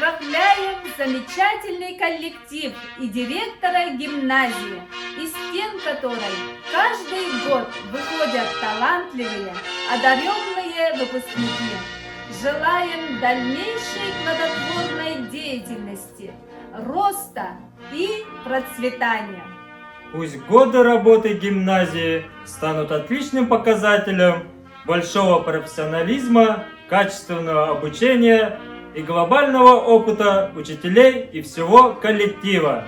Поздравляем замечательный коллектив и директора гимназии, из стен которой каждый год выходят талантливые, одаренные выпускники. Желаем дальнейшей плодотворной деятельности, роста и процветания. Пусть годы работы гимназии станут отличным показателем большого профессионализма, качественного обучения и глобального опыта учителей и всего коллектива.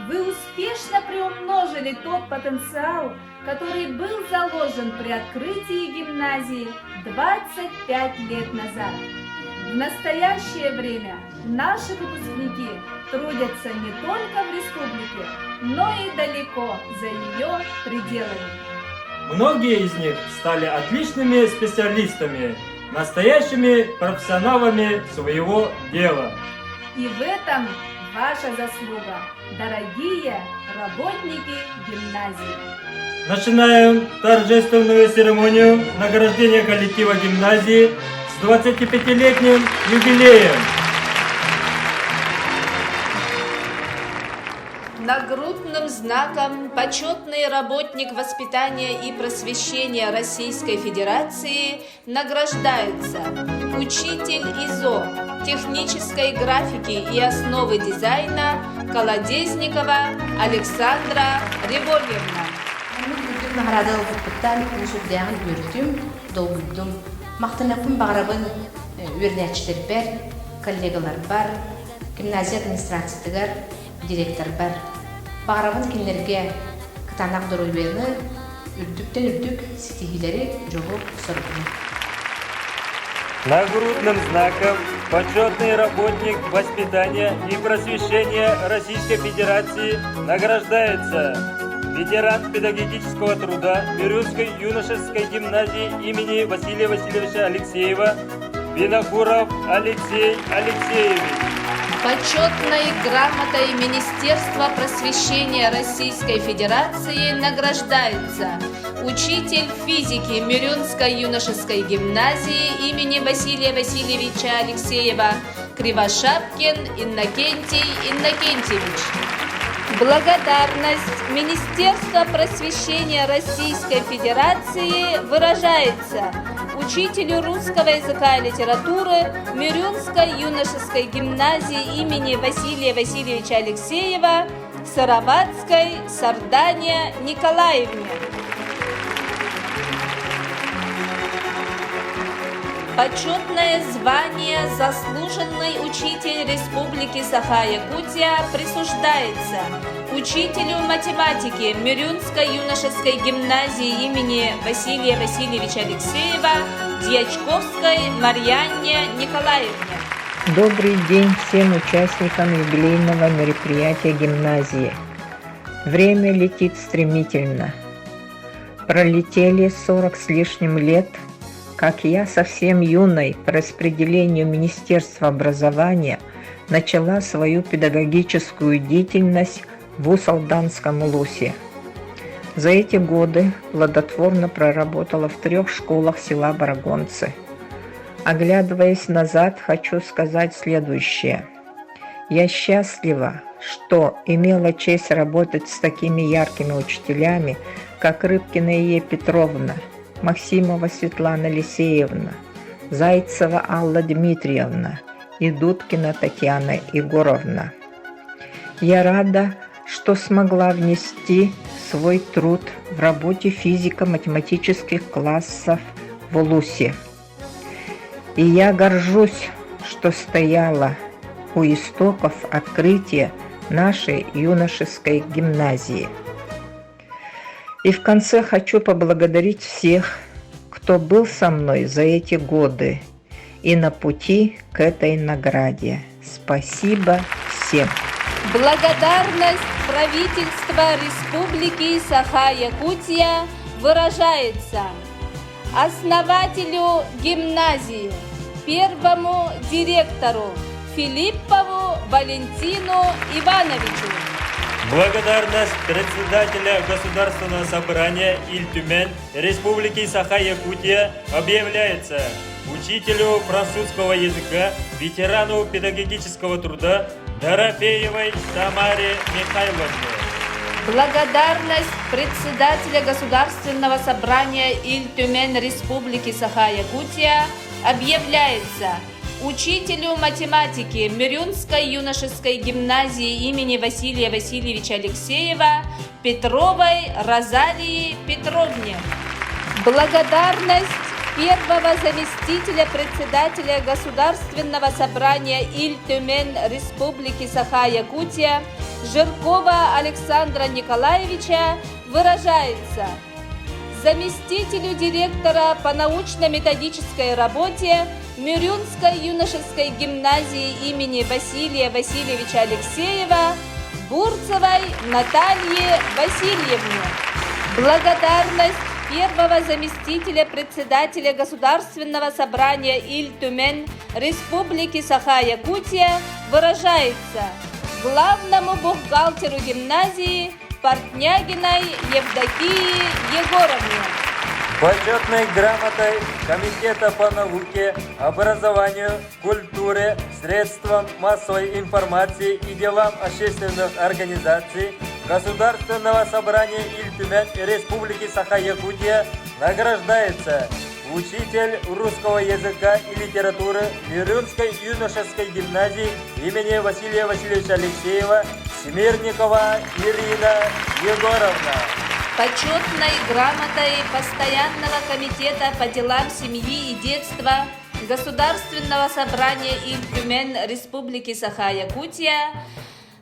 Вы успешно приумножили тот потенциал, который был заложен при открытии гимназии 25 лет назад. В настоящее время наши выпускники трудятся не только в республике, но и далеко за ее пределами. Многие из них стали отличными специалистами, настоящими профессионалами своего дела. И в этом ваша заслуга, дорогие работники гимназии. Начинаем торжественную церемонию награждения коллектива гимназии с 25-летним юбилеем. Нагрудным знаком почетный работник воспитания и просвещения Российской Федерации награждается учитель ИЗО технической графики и основы дизайна Колодезникова Александра Григорьевна. Наградалы вакыттан ушурдягын бүртүм, долбудум. Мактанакым баграбын үрнәчләр бар, коллегалар бар, гимназия администрациятыгар директор бар. Баграбын кинлерге кытанак дөрөйбене үрдүк стихилери жогу сордум. Нагрудным знаком почетный работник воспитания и просвещения Российской Федерации награждается ветеран педагогического труда Мирюнской юношеской гимназии имени Василия Васильевича Алексеева Винокуров Алексей Алексеевич. Почетной грамотой Министерства просвещения Российской Федерации награждается учитель физики Мирюнской юношеской гимназии имени Василия Васильевича Алексеева Кривошапкин Иннокентий Иннокентьевич. Благодарность Министерства просвещения Российской Федерации выражается учителю русского языка и литературы Мирюнской юношеской гимназии имени Василия Васильевича Алексеева Сыроватской Сардане Николаевне. Почетное звание «Заслуженный учитель Республики Саха-Якутия» присуждается учителю математики Мирюнской юношеской гимназии имени Василия Васильевича Алексеева Дьячковской Марьяне Николаевне. Добрый день всем участникам юбилейного мероприятия гимназии. Время летит стремительно. Пролетели 40 с лишним лет, как я совсем юной по распределению Министерства образования начала свою педагогическую деятельность в Усалданском Улусе. За эти годы плодотворно проработала в 3 школах села Барагонцы. Оглядываясь назад, хочу сказать следующее. Я счастлива, что имела честь работать с такими яркими учителями, как Рыбкина Е. Петровна, Максимова Светлана Алексеевна, Зайцева Алла Дмитриевна и Дудкина Татьяна Егоровна. Я рада, что смогла внести свой труд в работе физико-математических классов в Улусе. И я горжусь, что стояла у истоков открытия нашей юношеской гимназии. И в конце хочу поблагодарить всех, кто был со мной за эти годы и на пути к этой награде. Спасибо всем. Благодарность правительства Республики Саха-Якутия выражается основателю гимназии, первому директору Филиппову Валентину Ивановичу. Благодарность председателя Государственного собрания Иль-Тюмень Республики Саха-Якутия объявляется учителю французского языка, ветерану педагогического труда Дорофеевой Тамаре Михайловне. Благодарность председателя Государственного собрания Иль-Тюмень Республики Саха-Якутия объявляется учителю математики Мирюнской юношеской гимназии имени Василия Васильевича Алексеева Петровой Розалии Петровне. Благодарность первого заместителя председателя Государственного собрания Иль-Тюмень Республики Саха-Якутия Жиркова Александра Николаевича выражается заместителю директора по научно-методической работе Мирюнской юношеской гимназии имени Василия Васильевича Алексеева Бурцевой Наталье Васильевне. Благодарность первого заместителя председателя Государственного собрания Иль-Тюмень Республики Саха-Якутия выражается главному бухгалтеру гимназии Портнягиной Евдокии Егоровне. Почетной грамотой Комитета по науке, образованию, культуре, средствам массовой информации и делам общественных организаций Государственного собрания Иль-Тюмень Республики Саха-Якутия награждается учитель русского языка и литературы Мирюнской юношеской гимназии имени Василия Васильевича Алексеева Смирникова Ирина Егоровна. Почетной грамотой Постоянного комитета по делам семьи и детства Государственного собрания Иль-Тюмень Республики Саха-Якутия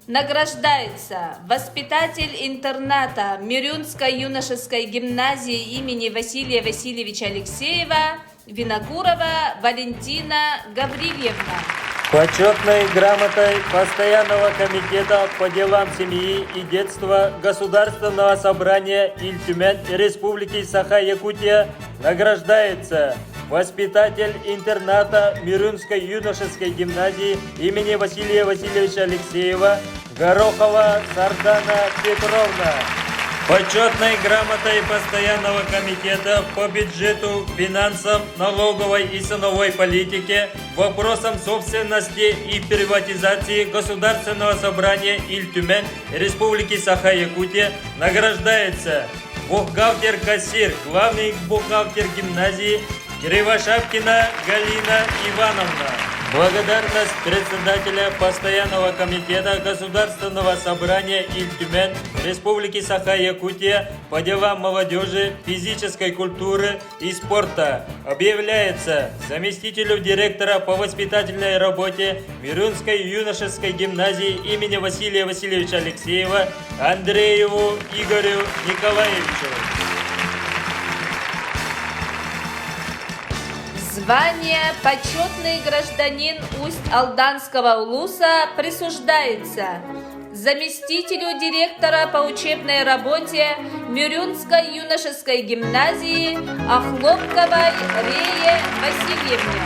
награждается воспитатель интерната Мирюнской юношеской гимназии имени Василия Васильевича Алексеева Винокурова Валентина Гаврильевна. Почетной грамотой Постоянного комитета по делам семьи и детства Государственного собрания Иль-Тюмень Республики Саха-Якутия награждается воспитатель интерната Мирюнской юношеской гимназии имени Василия Васильевича Алексеева Горохова Сардана Петровна. Почетной грамотой Постоянного комитета по бюджету, финансам, налоговой и ценовой политике, вопросам собственности и приватизации Государственного собрания Иль-Тюмень Республики Саха-Якутия награждается бухгалтер-кассир, главный бухгалтер гимназии Кривошапкина Галина Ивановна. Благодарность председателя Постоянного комитета Государственного собрания Иль-Тюмень Республики Саха-Якутия по делам молодежи, физической культуры и спорта объявляется заместителю директора по воспитательной работе Мирюнской юношеской гимназии имени Василия Васильевича Алексеева Андрееву Игорю Николаевичу. Звание «Почетный гражданин Усть-Алданского улуса» присуждается заместителю директора по учебной работе Мирюнской юношеской гимназии Охлопковой Рее Васильевне.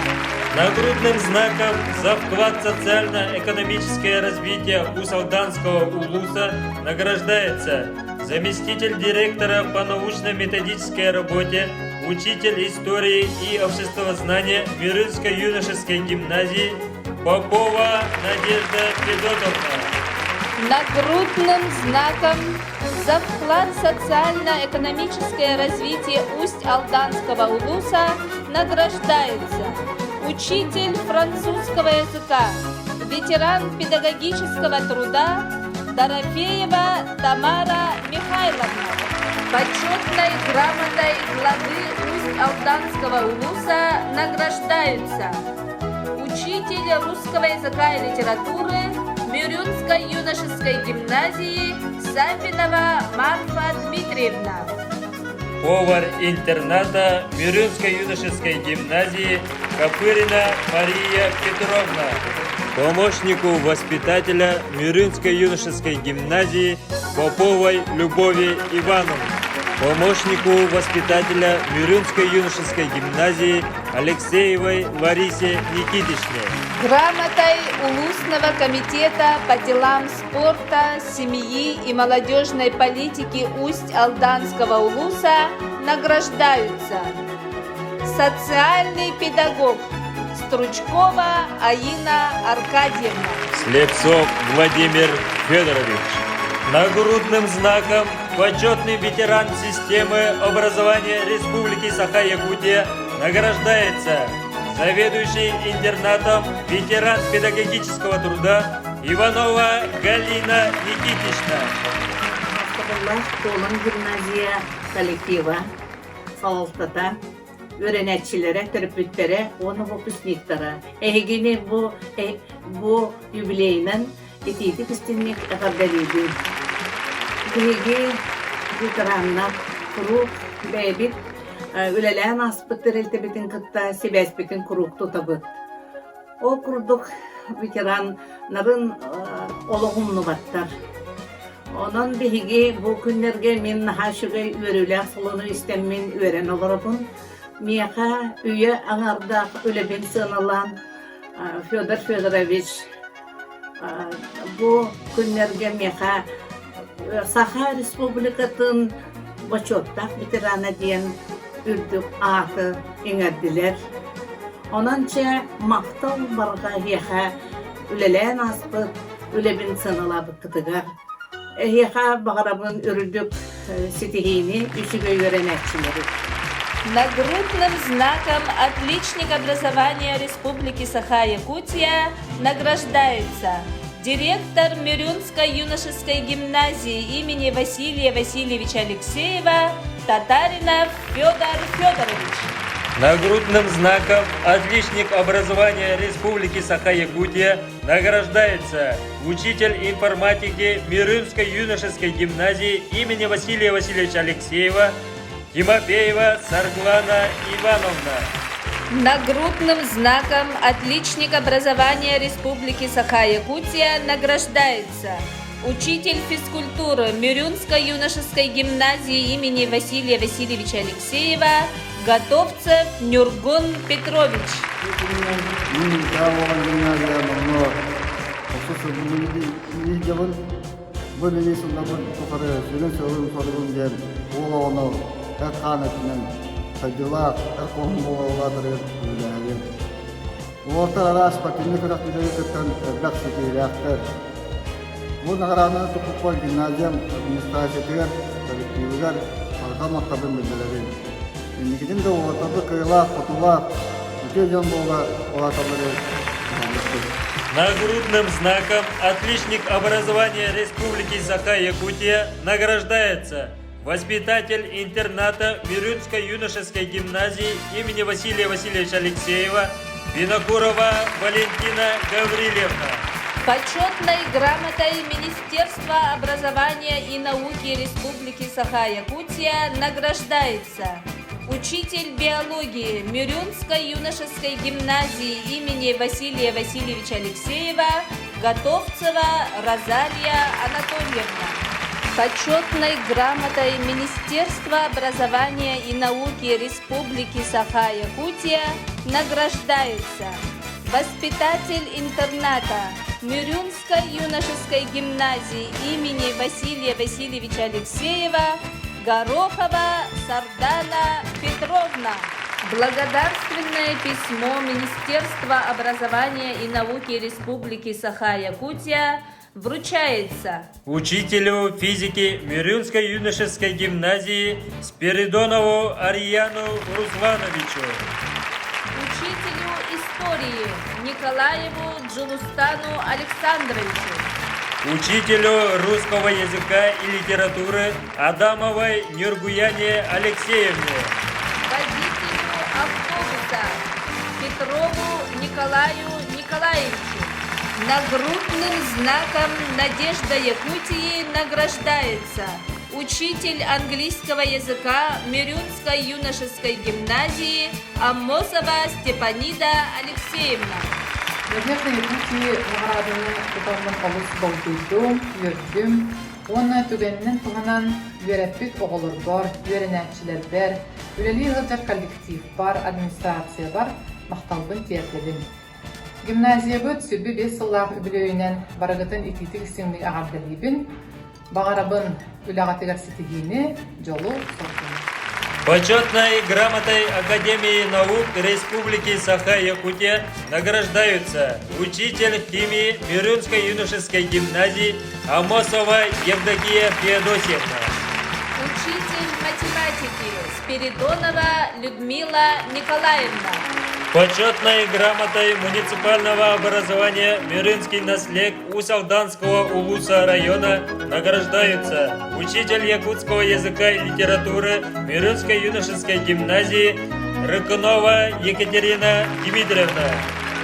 Нагрудным знаком за вклад в социально-экономическое развитие Усть-Алданского улуса награждается заместитель директора по научно-методической работе, учитель истории и обществознания Мирюнской юношеской гимназии Попова Надежда Федотовна. Нагрудным знаком за вклад в социально-экономическое развитие Усть-Алданского улуса награждается учитель французского языка, ветеран педагогического труда Дорофеева Тамара Михайловна. Почетной грамотой главы Усть-Алданского улуса награждаются учитель русского языка и литературы Мирюнской юношеской гимназии Сапинова Марфа Дмитриевна. Повар интерната Мирюнской юношеской гимназии Копырина Мария Петровна. Помощнику воспитателя Мирюнской юношеской гимназии Поповой Любови Ивановны. помощнику воспитателя Мирюнской юношеской гимназии Алексеевой Ларисе Никитичне, Грамотой Улусного комитета по делам спорта, семьи и молодежной политики Усть-Алданского улуса награждаются социальный педагог Стручкова Аина Аркадьевна, Слепцов Владимир Федорович. Нагрудным знаком почетный ветеран системы образования Республики Саха-Якутия награждается заведующий интернатом, ветеран педагогического труда Иванова Галина Никитична. Толun gimnaziya коллектива, салыстата, öğrenetçilere, terapeutlere, onu выпускниктара. Эгене bu юбилейнен etiydi pistinlik efendim. Kıyıge veteranlar kuruk bebit üleleğen aspıttır eltebetin kıtta sebesbetin kuruk tutabı. O kurduk veteranların oluğumlu battar. Onun bihigi bu günlerge min haşıgay ürüle sılını istemin öğren olurabın. Miyaha üye ağarda öyle ben sığınalan Fyodor Fyodorovich bu günlerge miyaha Saha Respublikatın Başottak veterana diyen ürdük ağıtı inerdiler. Onunca maqtav barga hiyaha üleleğen aspıt öyle ben sığınalabı kıtıgar. Hiyaha bağırabın ürdük sitihini üçüge öğrenetçileri. Нагрудным знаком «Отличник образования Республики Саха-Якутия» награждается директор Мирюнской юношеской гимназии имени Василия Васильевича Алексеева Татаринов Федор Федорович. Нагрудным знаком «Отличник образования Республики Саха-Якутия» награждается учитель информатики Мирюнской юношеской гимназии имени Василия Васильевича Алексеева Тимофеева Сарглана Ивановна. Нагрудным знаком «Отличник образования Республики Саха-Якутия» награждается учитель физкультуры Мирюнской юношеской гимназии имени Василия Васильевича Алексеева Готовцев Нюргун Петрович. Садилак, таком молодым людям. Вот раз потом никогда не дают баксики реактор. Вот на грани тупой гимназиям администрация коллективдар, программа табын белдерген. Никогда вот это кайла, потула, утюжен была, вот Нагрудным знаком «Отличник образования Республики Саха-Якутия» награждается воспитатель интерната Мирюнской юношеской гимназии имени Василия Васильевича Алексеева Винокурова Валентина Гаврилевна. Почетной грамотой Министерства образования и науки Республики Саха-Якутия награждается учитель биологии Мирюнской юношеской гимназии имени Василия Васильевича Алексеева Готовцева Розалия Анатольевна. Почетной грамотой Министерства образования и науки Республики Саха-Якутия награждается воспитатель интерната Мирюнской юношеской гимназии имени Василия Васильевича Алексеева Горохова Сардана Петровна. Благодарственное письмо Министерства образования и науки Республики Саха-Якутия вручается учителю физики Мирюнской юношеской гимназии Спиридонову Арьяну Руслановичу. учителю истории Николаеву Джулустану Александровичу. Учителю русского языка и литературы Адамовой Нюргуяне Алексеевне. Водителю автобуса Петрову Николаю Николаевичу. Нагрудным знаком «Надежда Якутии» награждается учитель английского языка Мирюнской юношеской гимназии Аммосова Степанида Алексеевна. Надежда Якутии награданы Кутардан Алыс Балтуйдум, Юрдюм, Ona tügeninden tuhanan üyeretbit oğulur var, üyerenetçiler var, üleli hılcar kollektiv var, administrasiya var, mahtalbın tiyetlebin. Gimnaziya böt sübbi 5 yıllar übülöğünen baragıtın ititik isimli ağabdelibin, bağarabın ülağatıgar sitigini, jolu sortun. Почетной грамотой Академии наук Республики Саха-Якутия награждаются учитель химии Мирюнской юношеской гимназии Амосова Евдокия Феодосьевна. Учитель математики Спиридонова Людмила Николаевна. Почетной грамотой муниципального образования Мирынский наслед Усалданского Улуса района награждаются учитель якутского языка и литературы Мирынской юношеской гимназии Рыкунова Екатерина Дмитриевна.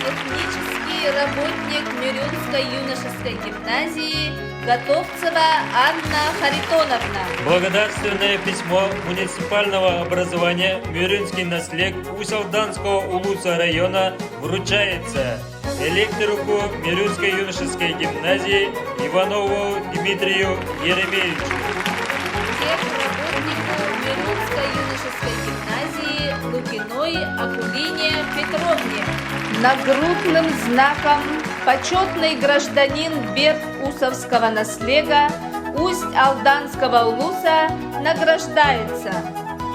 Этнический работник Мирюнской юношеской гимназии Готовцева Анна Харитоновна. Благодарственное письмо муниципального образования Мирынский наслед Усалданского Улуса района вручается электрику Мирынской юношеской гимназии Иванову Дмитрию Еремеевичу. Техработнику Мирюнской юношеской гимназии Лукиной Акулине Петровне. Нагрудным знаком почетный гражданин Берд-Усовского наслега Усть-Алданского улуса награждается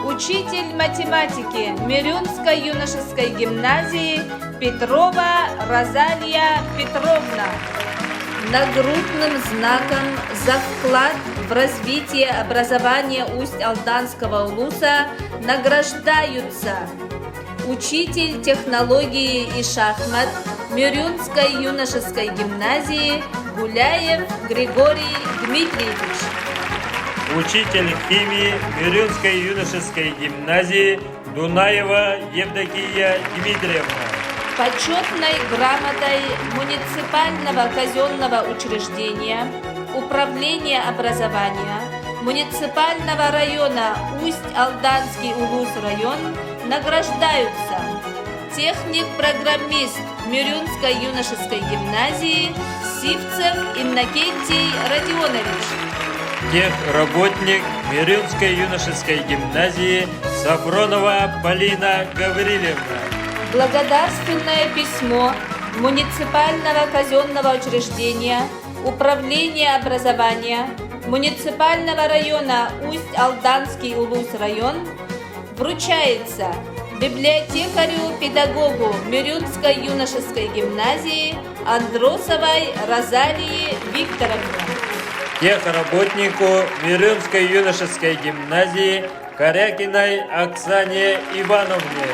учитель математики Мирюнской юношеской гимназии Петрова Розалия Петровна. Нагрудным знаком за вклад в развитие образования Усть-Алданского улуса награждаются учитель технологии и шахмат Мирюнской юношеской гимназии Гуляев Григорий Дмитриевич. Учитель химии Мирюнской юношеской гимназии Дунаева Евдокия Дмитриевна. Почетной грамотой муниципального казенного учреждения Управления образования муниципального района Усть-Алданский Улус-район награждаются техник-программист Мирюнской юношеской гимназии Сивцев Иннокентий Родионович. Техработник Мирюнской юношеской гимназии Сафронова Полина Гаврилевна. Благодарственное письмо муниципального казенного учреждения Управления образования муниципального района Усть-Алданский Улус-район вручается библиотекарю-педагогу Мирюнской юношеской гимназии Андросовой Розалии Викторовне. Техработнику Мирюнской юношеской гимназии Корякиной Оксане Ивановне.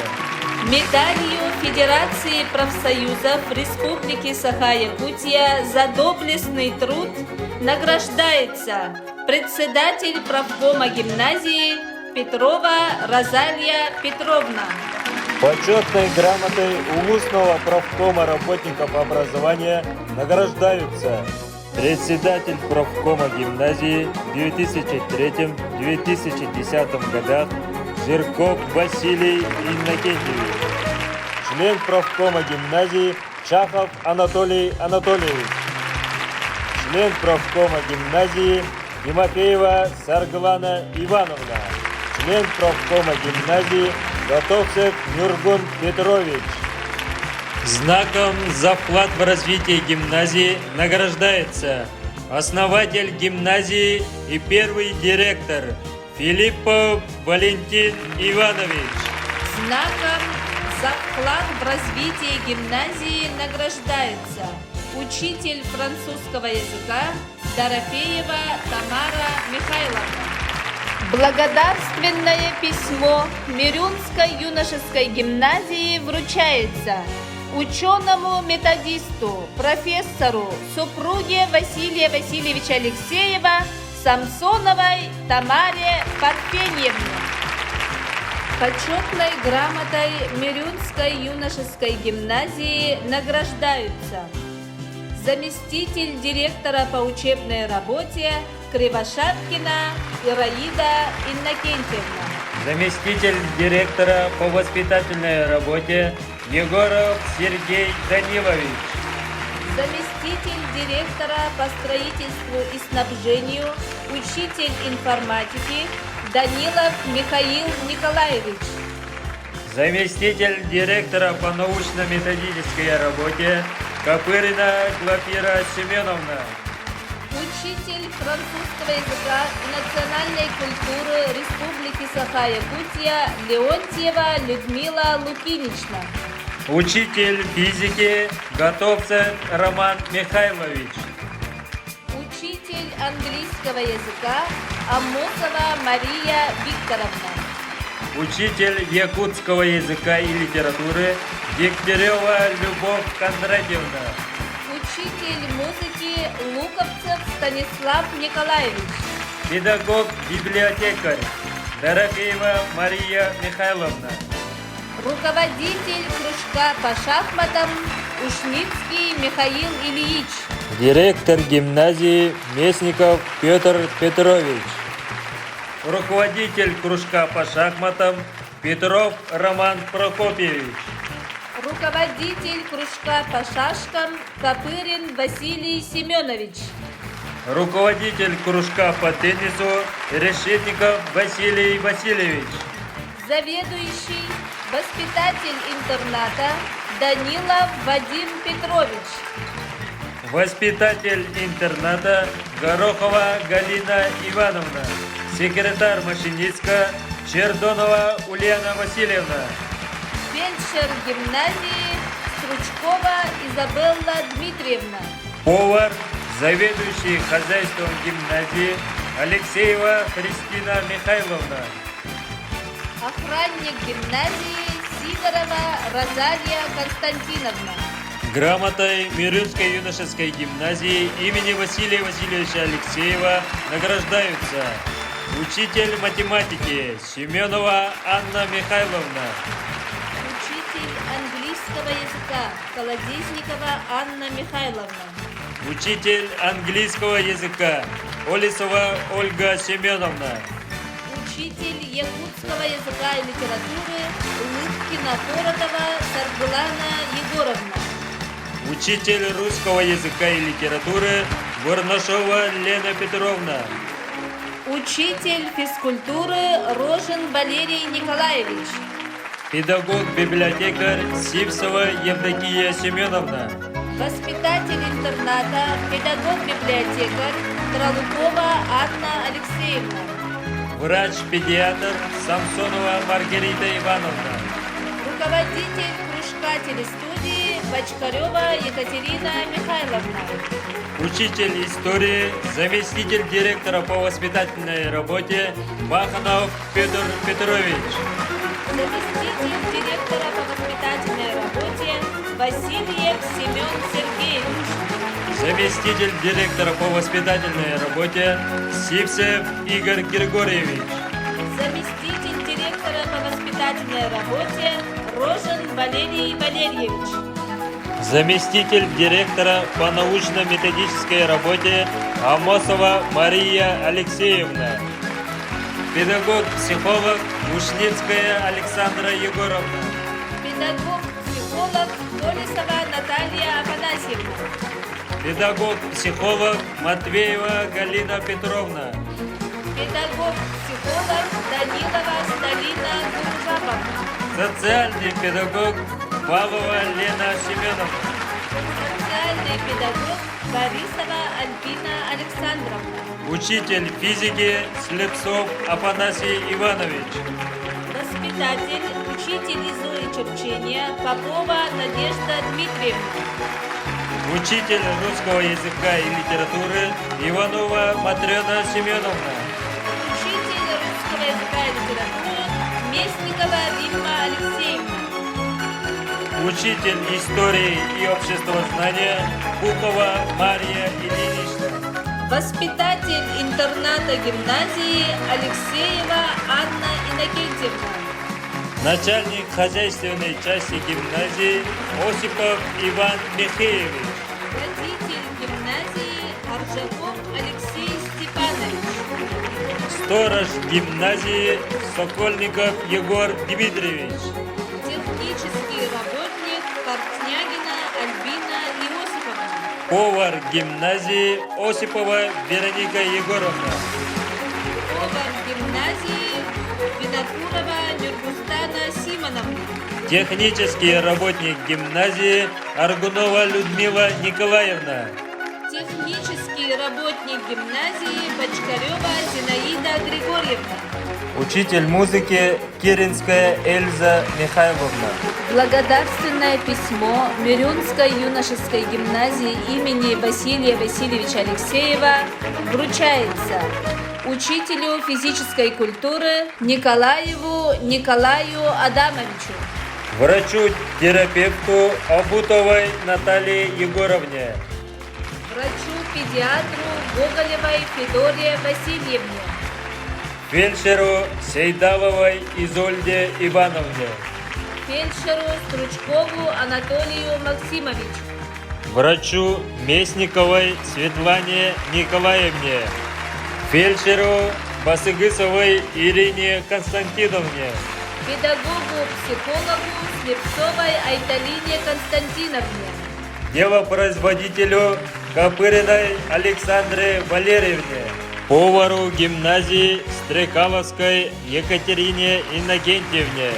Медалью Федерации профсоюзов Республики Саха-Якутия за доблестный труд награждается председатель правкома гимназии Петрова Розалия Петровна. Почетной грамотой Улусного правкома работников образования награждаются председатель правкома гимназии в 2003-2010 годах Жирков Василий Иннокентьевич, член правкома гимназии Чахов Анатолий Анатольевич, член правкома гимназии Тимофеева Сарглана Ивановна, член правкома гимназии Готовцев Нюргун Петрович. Знаком за вклад в развитие гимназии награждается основатель гимназии и первый директор Филиппов Валентин Иванович. Знаком за вклад в развитие гимназии награждается учитель французского языка Дорофеева Тамара Михайловна. Благодарственное письмо Мирюнской юношеской гимназии вручается ученому-методисту, профессору, супруге Василия Васильевича Алексеева Самсоновой Тамаре Парфеньевне. Почетной грамотой Мирюнской юношеской гимназии награждаются заместитель директора по учебной работе Кривошапкина Ираида Иннокентьевна. Заместитель директора по воспитательной работе Егоров Сергей Данилович. заместитель директора по строительству и снабжению, учитель информатики Данилов Михаил Николаевич. Заместитель директора по научно-методической работе Копырина Глафира Семеновна. Учитель французского языка и национальной культуры Республики Саха-Якутия Леонтьева Людмила Лукинична. Учитель физики Готовцев Роман Михайлович. Учитель английского языка Амосова Мария Викторовна. Учитель якутского языка и литературы Дегтярева Любовь Кондратьевна. Учитель музыки Луковцев Станислав Николаевич. Педагог-библиотекарь Дорофеева Мария Михайловна. Руководитель кружка по шахматам Ушницкий Михаил Ильич. Директор гимназии Местников Петр Петрович. Руководитель кружка по шахматам Петров Роман Прокопьевич. Руководитель кружка по шашкам Копырин Василий Семенович. Руководитель кружка по теннису Решетников Василий Васильевич. Заведующий, воспитатель интерната Данилов Вадим Петрович. Воспитатель интерната Горохова Галина Ивановна. Секретарь машинистка Чердонова Ульяна Васильевна. Фельдшер гимназии Стручкова Изабелла Дмитриевна. Повар, заведующий хозяйством гимназии Алексеева Христина Михайловна. Охранник гимназии Сидорова Розалия Константиновна. Грамотой Мирюнской юношеской гимназии имени Василия Васильевича Алексеева награждаются учитель математики Семенова Анна Михайловна. Учитель английского языка Колодезникова Анна Михайловна. Учитель английского языка Олесова Ольга Семеновна. Учитель якутского языка и литературы Улыбкина Коротова Саргулана Егоровна. Учитель русского языка и литературы Горнашова Лена Петровна. Учитель физкультуры Рожин Валерий Николаевич. Педагог-библиотекарь Сивцева Евдокия Семеновна. Воспитатель интерната, педагог-библиотекарь Тралукова Анна Алексеевна. Врач-педиатр Самсонова Маргарита Ивановна. Руководитель кружка телестудии Бочкарева Екатерина Михайловна. Учитель истории, заместитель директора по воспитательной работе Маханов Петр Петрович. Заместитель директора по воспитательной работе Васильев Семен Сергеевич. Заместитель директора по воспитательной работе Сивцев Игорь Григорьевич. Заместитель директора по воспитательной работе Рожин Валерий Валерьевич. Заместитель директора по научно-методической работе Амосова Мария Алексеевна. Педагог-психолог Ушницкая Александра Егоровна. Педагог-психолог Колесова Наталья Афанасьевна. Педагог-психолог Матвеева Галина Петровна. Педагог-психолог Данилова Сталина Гуржаповна. Социальный педагог Павлова Лена Семеновна. Социальный педагог Борисова Альбина Александровна. Учитель физики Слепцов Афанасий Иванович. Воспитатель, учитель языка и черчения Попова Надежда Дмитриевна. Учитель русского языка и литературы Иванова Матрена Семеновна. Учитель русского языка и литературы Местникова Римма Алексеевна. Учитель истории и обществознания Пухова Мария Ильинична. Воспитатель интерната гимназии Алексеева Анна Иннокентьевна. Начальник хозяйственной части гимназии Осипов Иван Михеевич. Родитель гимназии Аржаков Алексей Степанович. Сторож гимназии Сокольников Егор Дмитриевич. Технический работник Портнягина Альбина Иосифовна. Повар гимназии Осипова Вероника Егоровна. Повар гимназии Винокурова Нюргустана Симоновна. Технический работник гимназии Аргунова Людмила Николаевна. Технический работник гимназии Бочкарева Зинаида Григорьевна. Учитель музыки Киринская Эльза Михайловна. Благодарственное письмо Мирюнской юношеской гимназии имени Василия Васильевича Алексеева вручается учителю физической культуры Николаеву Николаю Адамовичу. Врачу-терапевту Абутовой Наталье Егоровне. Врачу-педиатру Гоголевой Федоре Васильевне. Фельдшеру Сейдаловой Изольде Ивановне. Фельдшеру Стручкову Анатолию Максимовичу. Врачу Местниковой Светлане Николаевне. Фельдшеру Басыгысовой Ирине Константиновне. Педагогу-психологу Слепцовой Айталине Константиновне. Делопроизводителю Копыриной Александре Валерьевне. Повару гимназии Стрекаловской Екатерине Иннокентьевне.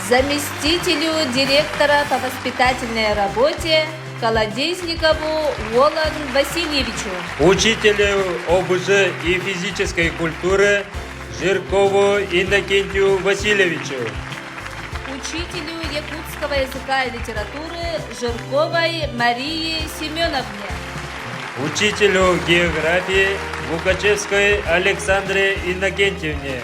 Заместителю директора по воспитательной работе Колодезникову Волан Васильевичу. Учителю ОБЖ и физической культуры Жиркову Иннокентию Васильевичу. Учителю якутского языка и литературы Жирковой Марии Семеновне. Учителю географии Лукачевской Александре Иннокентьевне.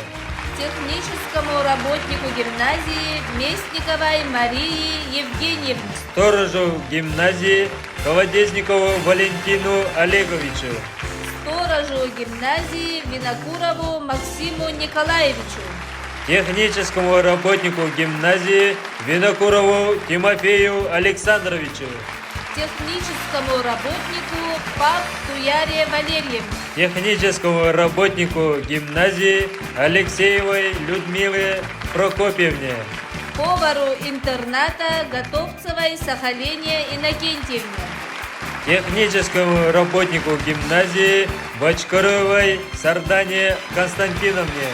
Техническому работнику гимназии Местниковой Марии Евгеньевне. Сторожу гимназии Колодезникову Валентину Олеговичу. Сторожу гимназии Винокурову Максиму Николаевичу. Техническому работнику гимназии Винокурову Тимофею Александровичу. Техническому работнику Пап Туяре Валерьевне. Техническому работнику гимназии Алексеевой Людмиле Прокопьевне. Повару интерната Готовцевой Сахалине Иннокентьевне. Техническому работнику гимназии Бочкаровой Сардане Константиновне.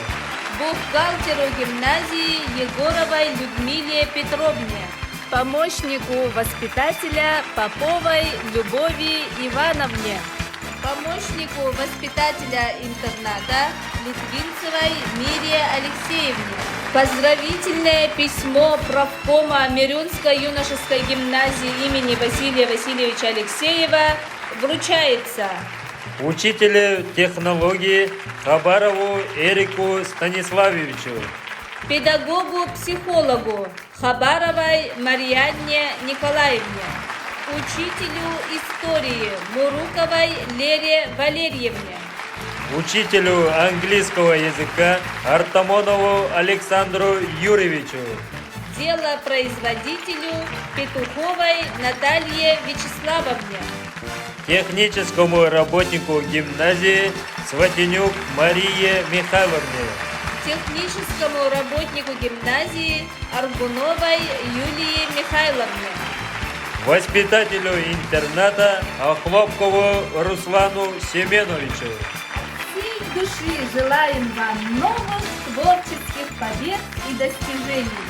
Бухгалтеру гимназии Егоровой Людмиле Петровне. Помощнику воспитателя Поповой Любови Ивановне. Помощнику воспитателя интерната Литвинцевой Мире Алексеевне. Поздравительное письмо правкома Мирюнской юношеской гимназии имени Василия Васильевича Алексеева вручается Учителю технологии Хабарову Эрику Станиславовичу. педагогу-психологу Хабаровой Марьяне Николаевне. Учителю истории Муруковой Лере Валерьевне. Учителю английского языка Артамонову Александру Юрьевичу. Делопроизводителю Петуховой Наталье Вячеславовне. Техническому работнику гимназии Сватенюк Марии Михайловне. Техническому работнику гимназии Аргуновой Юлии Михайловне. Воспитателю интерната Охлопкову Руслану Семеновичу. Всей души желаем вам новых творческих побед и достижений,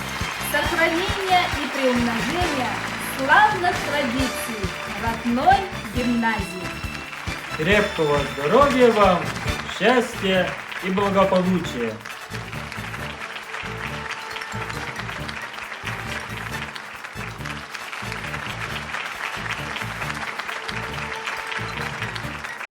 сохранения и приумножения славных традиций родной гимназии. Крепкого здоровья вам, счастья и благополучия!